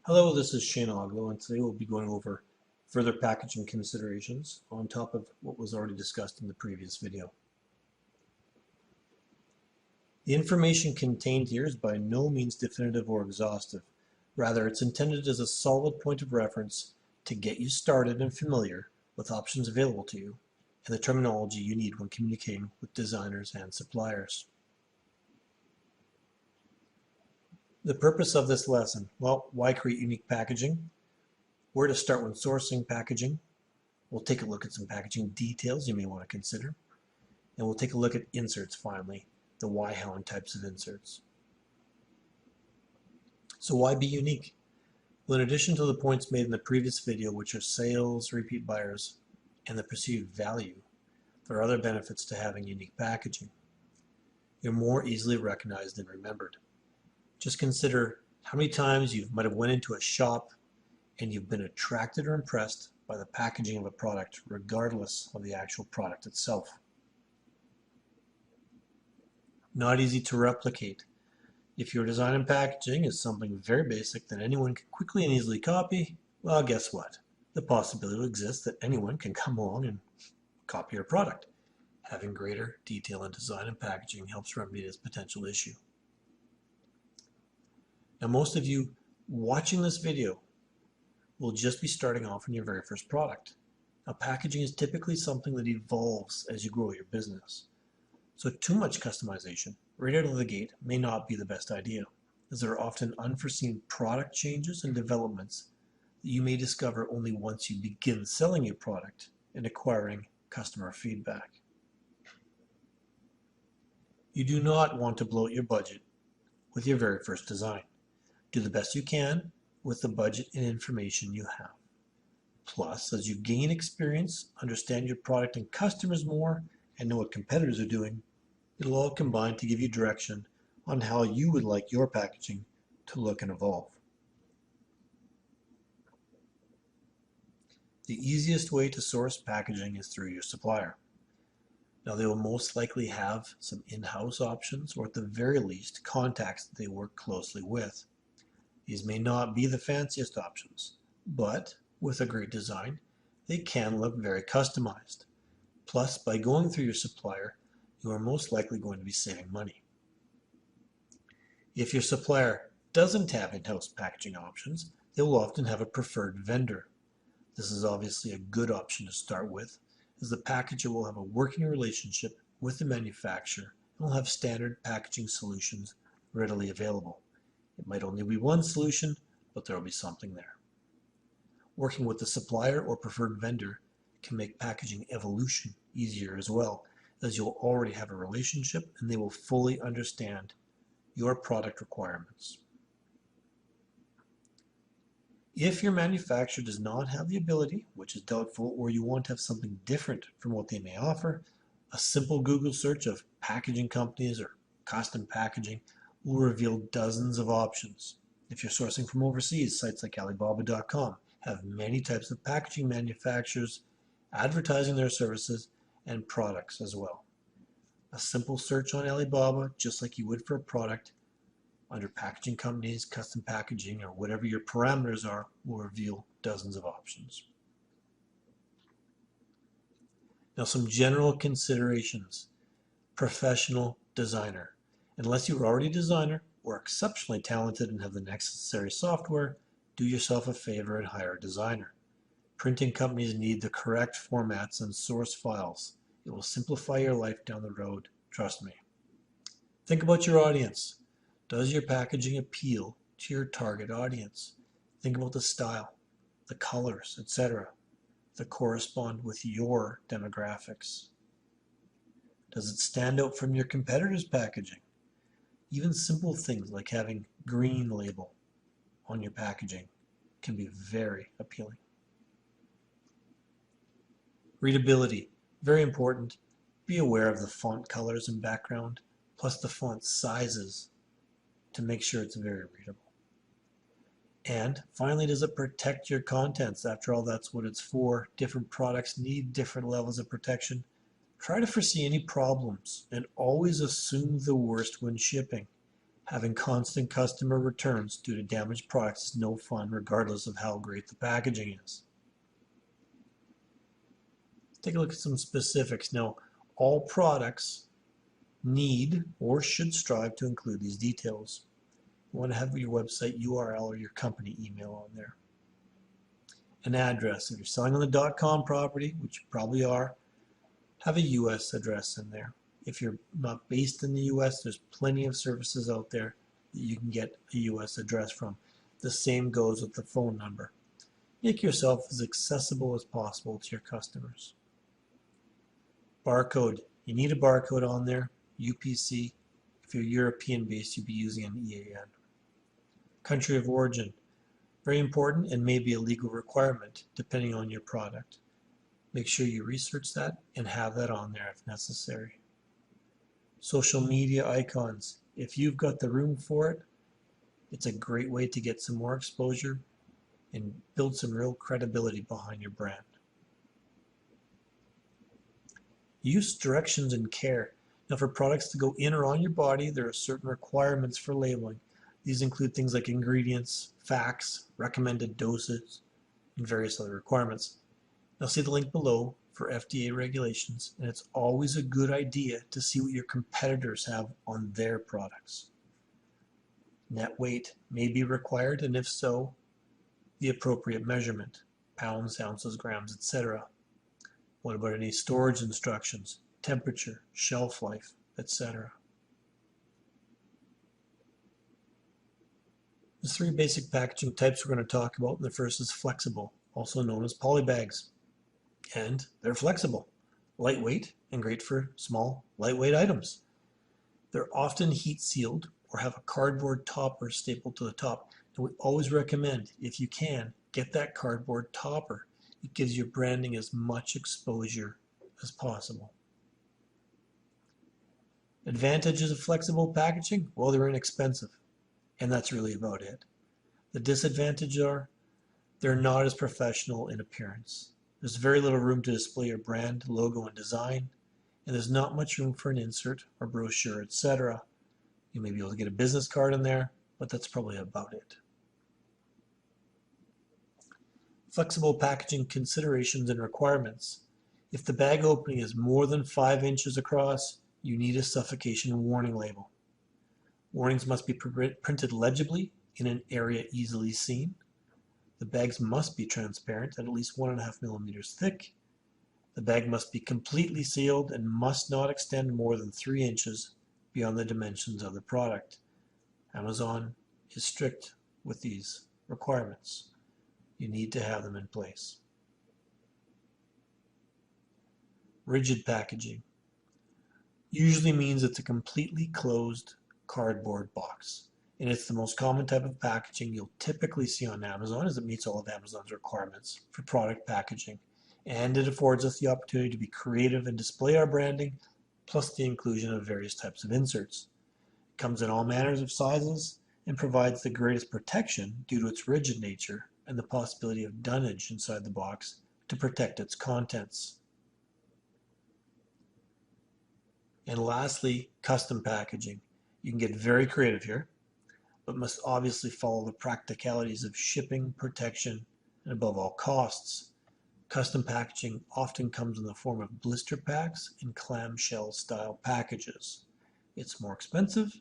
Hello, this is Shane Oglo, and today we'll be going over further packaging considerations on top of what was already discussed in the previous video. The information contained here is by no means definitive or exhaustive. Rather, it's intended as a solid point of reference to get you started and familiar with options available to you and the terminology you need when communicating with designers and suppliers. The purpose of this lesson, well, why create unique packaging? Where to start when sourcing packaging? We'll take a look at some packaging details you may want to consider. And we'll take a look at inserts finally, the why, how, and types of inserts. So why be unique? Well, in addition to the points made in the previous video, which are sales, repeat buyers, and the perceived value, there are other benefits to having unique packaging. You're more easily recognized and remembered. Just consider how many times you might have went into a shop and you've been attracted or impressed by the packaging of a product regardless of the actual product itself. Not easy to replicate. If your design and packaging is something very basic that anyone can quickly and easily copy, well, guess what? The possibility exists that anyone can come along and copy your product. Having greater detail in design and packaging helps remedy this potential issue. Now, most of you watching this video will just be starting off on your very first product. Now, packaging is typically something that evolves as you grow your business. So too much customization right out of the gate may not be the best idea, as there are often unforeseen product changes and developments that you may discover only once you begin selling your product and acquiring customer feedback. You do not want to bloat your budget with your very first design. Do the best you can with the budget and information you have. Plus, as you gain experience, understand your product and customers more, and know what competitors are doing, it'll all combine to give you direction on how you would like your packaging to look and evolve. The easiest way to source packaging is through your supplier. Now, they will most likely have some in-house options, or at the very least, contacts that they work closely with. These may not be the fanciest options, but with a great design, they can look very customized. Plus, by going through your supplier, you are most likely going to be saving money. If your supplier doesn't have in-house packaging options, they will often have a preferred vendor. This is obviously a good option to start with, as the packager will have a working relationship with the manufacturer and will have standard packaging solutions readily available. It might only be one solution, but there will be something there. Working with the supplier or preferred vendor can make packaging evolution easier as well, as you'll already have a relationship and they will fully understand your product requirements. If your manufacturer does not have the ability, which is doubtful, or you want to have something different from what they may offer, a simple Google search of packaging companies or custom packaging will reveal dozens of options. If you're sourcing from overseas, sites like Alibaba.com have many types of packaging manufacturers advertising their services and products as well. A simple search on Alibaba, just like you would for a product, under packaging companies, custom packaging, or whatever your parameters are, will reveal dozens of options. Now, some general considerations. Professional designer. Unless you're already a designer or exceptionally talented and have the necessary software, do yourself a favor and hire a designer. Printing companies need the correct formats and source files. It will simplify your life down the road, trust me. Think about your audience. Does your packaging appeal to your target audience? Think about the style, the colors, etc. that correspond with your demographics. Does it stand out from your competitors' packaging? Even simple things like having green label on your packaging can be very appealing. Readability, very important. Be aware of the font colors and background, plus the font sizes to make sure it's very readable. And finally, does it protect your contents? After all, that's what it's for. Different products need different levels of protection. Try to foresee any problems and always assume the worst when shipping. Having constant customer returns due to damaged products is no fun, regardless of how great the packaging is. Let's take a look at some specifics. Now, all products need or should strive to include these details. You want to have your website URL or your company email on there. An address. If you're selling on the .com property, which you probably are, have a US address in there. If you're not based in the US, there's plenty of services out there that you can get a US address from. The same goes with the phone number. Make yourself as accessible as possible to your customers. Barcode. You need a barcode on there. UPC. If you're European based, you'd be using an EAN. Country of origin. Very important and may be a legal requirement depending on your product. Make sure you research that and have that on there if necessary. Social media icons. If you've got the room for it, it's a great way to get some more exposure and build some real credibility behind your brand. Use directions and care. Now, for products to go in or on your body, there are certain requirements for labeling. These include things like ingredients, facts, recommended doses, and various other requirements. Now, see the link below for FDA regulations, and it's always a good idea to see what your competitors have on their products. Net weight may be required, and if so, the appropriate measurement, pounds, ounces, grams, etc. What about any storage instructions, temperature, shelf life, etc.? There's three basic packaging types we're going to talk about. The first is flexible, also known as polybags. And they're flexible, lightweight, and great for small, lightweight items. They're often heat sealed or have a cardboard topper stapled to the top. And we always recommend, if you can, get that cardboard topper. It gives your branding as much exposure as possible. Advantages of flexible packaging? Well, they're inexpensive, and that's really about it. The disadvantages are they're not as professional in appearance. There's very little room to display your brand, logo, and design, and there's not much room for an insert or brochure, etc. You may be able to get a business card in there, but that's probably about it. Flexible packaging considerations and requirements. If the bag opening is more than 5 inches across, you need a suffocation warning label. Warnings must be printed legibly in an area easily seen. The bags must be transparent at least 1.5 millimeters thick. The bag must be completely sealed and must not extend more than 3 inches beyond the dimensions of the product. Amazon is strict with these requirements. You need to have them in place. Rigid packaging usually means it's a completely closed cardboard box. And it's the most common type of packaging you'll typically see on Amazon, as it meets all of Amazon's requirements for product packaging. And it affords us the opportunity to be creative and display our branding, plus the inclusion of various types of inserts. It comes in all manners of sizes and provides the greatest protection due to its rigid nature and the possibility of dunnage inside the box to protect its contents. And lastly, custom packaging. You can get very creative here, but must obviously follow the practicalities of shipping, protection, and above all, costs. Custom packaging often comes in the form of blister packs and clamshell style packages. It's more expensive,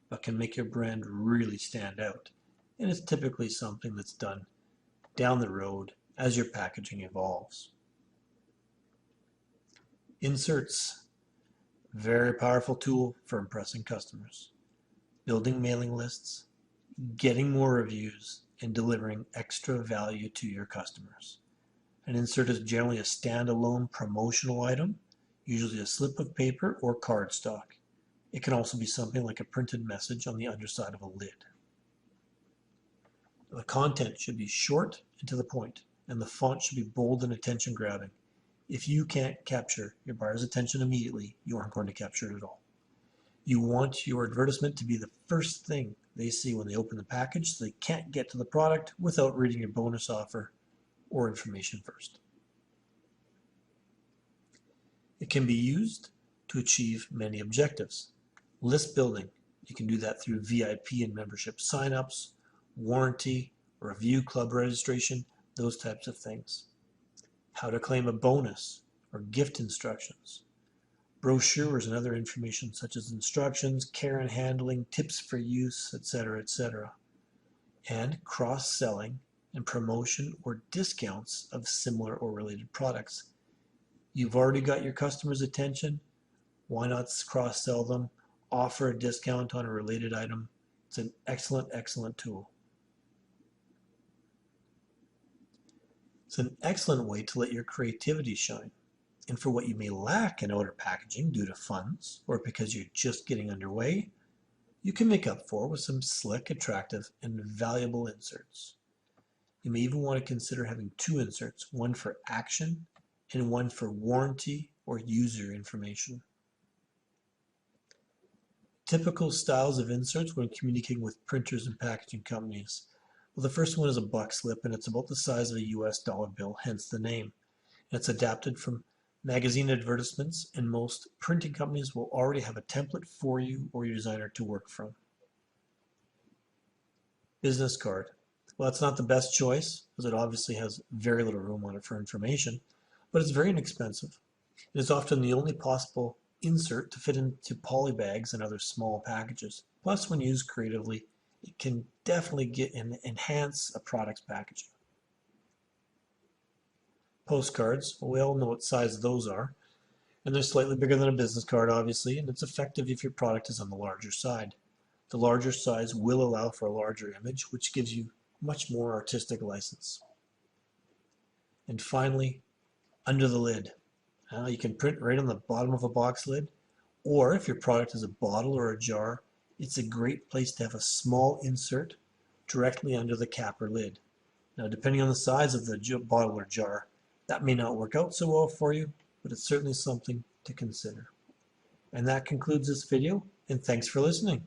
but can make your brand really stand out. And it's typically something that's done down the road as your packaging evolves. Inserts, very powerful tool for impressing customers. Building mailing lists, getting more reviews, and delivering extra value to your customers. An insert is generally a standalone promotional item, usually a slip of paper or cardstock. It can also be something like a printed message on the underside of a lid. The content should be short and to the point, and the font should be bold and attention-grabbing. If you can't capture your buyer's attention immediately, you aren't going to capture it at all. You want your advertisement to be the first thing they see when they open the package, so they can't get to the product without reading your bonus offer or information first. It can be used to achieve many objectives. List building. You can do that through VIP and membership signups, warranty, review club registration, those types of things. How to claim a bonus or gift instructions, brochures and other information such as instructions, care and handling, tips for use, etc., etc. And cross-selling and promotion or discounts of similar or related products. You've already got your customers' attention. Why not cross-sell them, offer a discount on a related item? It's an excellent, excellent tool. It's an excellent way to let your creativity shine. And for what you may lack in outer packaging due to funds or because you're just getting underway, you can make up for with some slick, attractive, and valuable inserts. You may even want to consider having 2 inserts, one for action and one for warranty or user information. Typical styles of inserts when communicating with printers and packaging companies. Well, the first one is a buck slip, and it's about the size of a US dollar bill, hence the name. And it's adapted from magazine advertisements, and most printing companies will already have a template for you or your designer to work from. Business card. Well, it's not the best choice, because it obviously has very little room on it for information, but it's very inexpensive. It is often the only possible insert to fit into poly bags and other small packages. Plus, when used creatively, it can definitely enhance a product's packaging. Postcards, well, we all know what size those are, and they're slightly bigger than a business card, obviously, and it's effective if your product is on the larger side. The larger size will allow for a larger image, which gives you much more artistic license. And finally, under the lid. You can print right on the bottom of a box lid, or if your product is a bottle or a jar, it's a great place to have a small insert directly under the cap or lid. Now, depending on the size of the bottle or jar, that may not work out so well for you, but it's certainly something to consider. And that concludes this video, and thanks for listening.